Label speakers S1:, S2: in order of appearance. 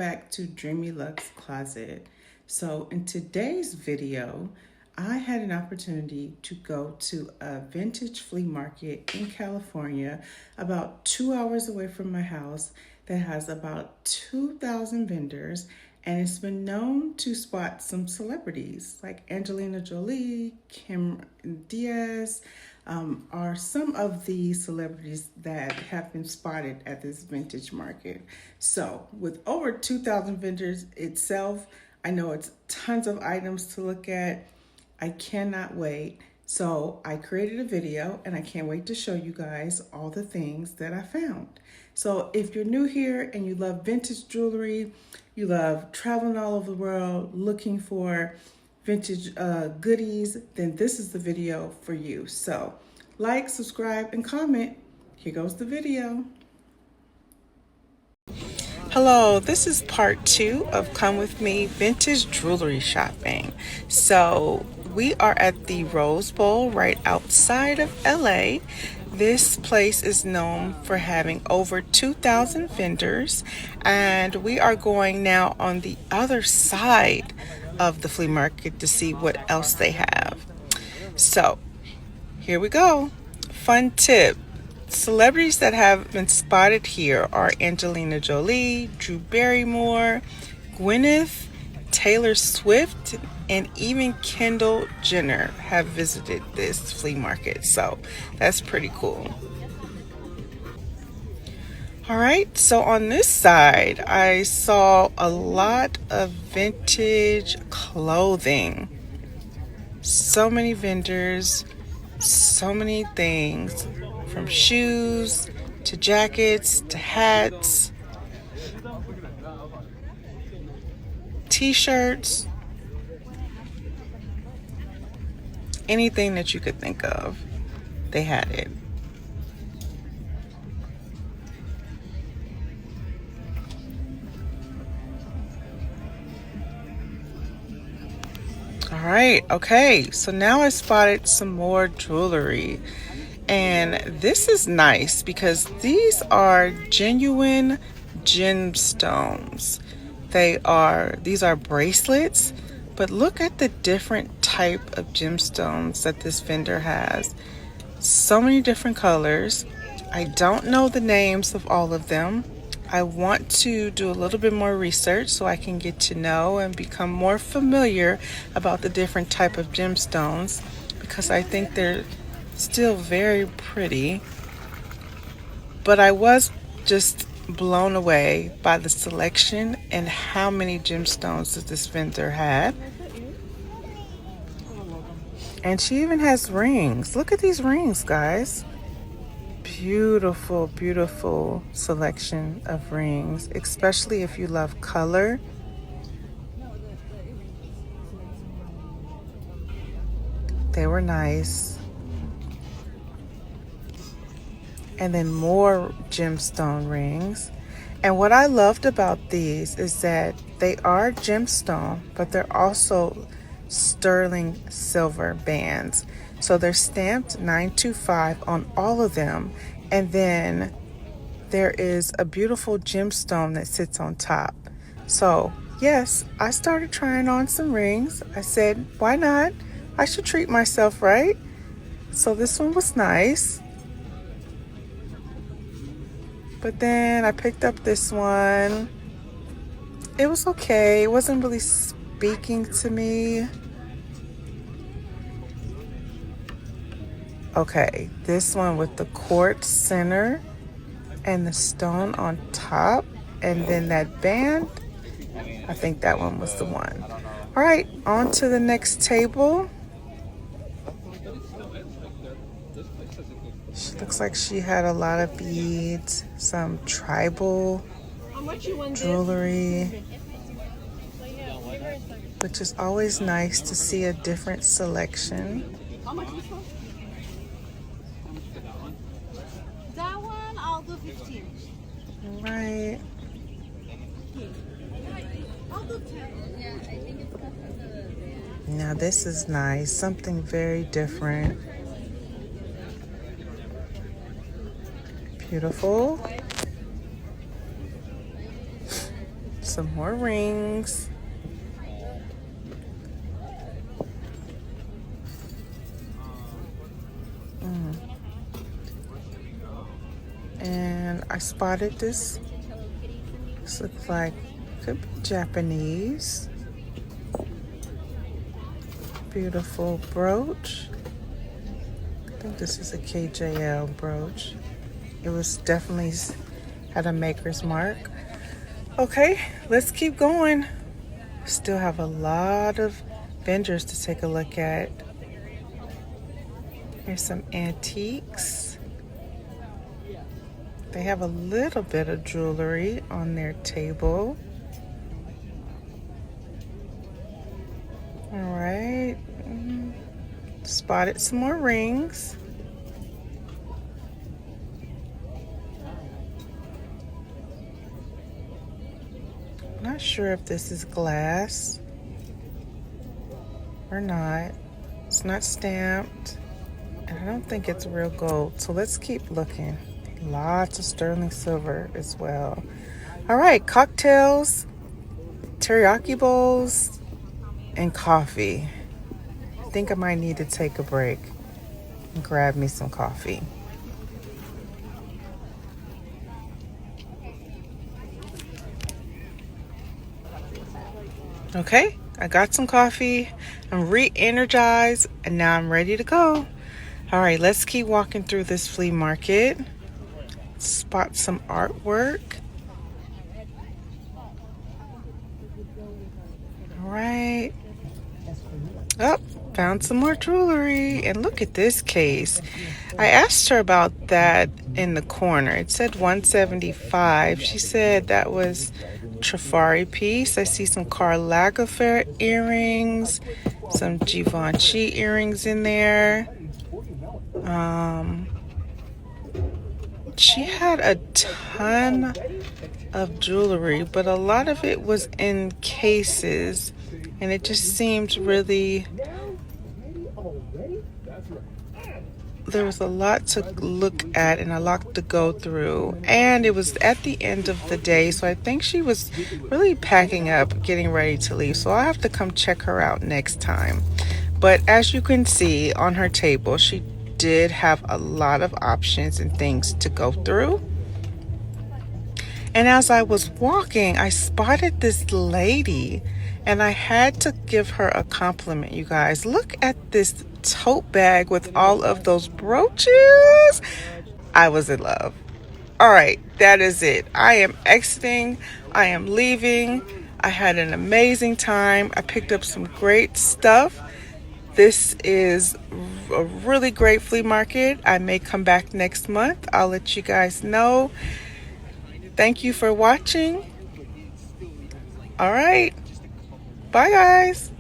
S1: back to Dreamy Luxe Closet. So in today's video, I had an opportunity to go to a vintage flea market in California, about 2 hours away from my house, that has about 2,000 vendors, and it's been known to spot some celebrities like Angelina Jolie, Kim Diaz, are some of the celebrities that have been spotted at this vintage market. So with over 2,000 vendors itself, I know it's tons of items to look at. I cannot wait. So I created a video and I can't wait to show you guys all the things that I found. So if you're new here and you love vintage jewelry, you love traveling all over the world looking for vintage goodies, then this is the video for you. So like, subscribe, and comment. Here goes the video. Hello, this is part 2 of Come With Me Vintage Jewelry Shopping. So we are at the Rose Bowl right outside of LA. This place is known for having over 2,000 vendors, and we are going now on the other side of the flea market to see what else they have. So here we go. Fun tip. Celebrities that have been spotted here are Angelina Jolie, Drew Barrymore, Gwyneth, Taylor Swift, and even Kendall Jenner have visited this flea market. So that's pretty cool. All right, so on this side, I saw a lot of vintage clothing. So many vendors, so many things, from shoes to jackets to hats, t-shirts, anything that you could think of, they had it. All right, okay, so now I spotted some more jewelry. And this is nice because these are genuine gemstones. These are bracelets, but look at the different type of gemstones that this vendor has. So many different colors. I don't know the names of all of them. I want to do a little bit more research so I can get to know and become more familiar about the different type of gemstones, because I think they're still very pretty. But I was just blown away by the selection and how many gemstones that this vendor had. And she even has rings. Look at these rings, guys. Beautiful, beautiful selection of rings, especially if you love color. They were nice. And then more gemstone rings. And what I loved about these is that they are gemstone, but they're also sterling silver bands. So they're stamped 925 on all of them. And then there is a beautiful gemstone that sits on top. So yes, I started trying on some rings. I said, why not? I should treat myself, right? So this one was nice. But then I picked up this one. It was okay. It wasn't really speaking to me. Okay, this one with the quartz center and the stone on top, and then that band, I think that one was the one. All right, on to the next table. She looks like she had a lot of beads, some tribal jewelry, which is always nice to see a different selection.
S2: That one, I'll do 15.
S1: Right.
S2: I'll do 10. Yeah, I think it's because of the...
S1: Now this is nice, something very different. Beautiful. some more rings. And I spotted this. This looks like, could be Japanese. Beautiful brooch. I think this is a KJL brooch. It was definitely had a maker's mark. Okay, let's keep going. Still have a lot of vendors to take a look at. Here's some antiques. They have a little bit of jewelry on their table. All right. Spotted some more rings. Not sure if this is glass or not. It's not stamped, and I don't think it's real gold. So let's keep looking. Lots of sterling silver as well. All right, cocktails, teriyaki bowls, and coffee. I think I might need to take a break and grab me some coffee. Okay, I got some coffee. I'm re-energized, and now I'm ready to go. All right, let's keep walking through this flea market. Spot some artwork. All right. Oh, found some more jewelry. And look at this case. I asked her about that in the corner. It said $175. She said that was Trifari piece. I see some Karl Lagerfeld earrings, some Givenchy earrings in there. She had a ton of jewelry, but a lot of it was in cases, and it just seemed really, there was a lot to look at and a lot to go through, and it was at the end of the day, so I think she was really packing up, getting ready to leave, so I'll have to come check her out next time. But as you can see on her table, she did have a lot of options and things to go through. And as I was walking, I spotted this lady, and I had to give her a compliment, you guys. Look at this tote bag with all of those brooches. I was in love. All right, that is it. I am exiting. I am leaving. I had an amazing time. I picked up some great stuff. This is a really great flea market. I may come back next month. I'll let you guys know. Thank you for watching. All right. Bye, guys.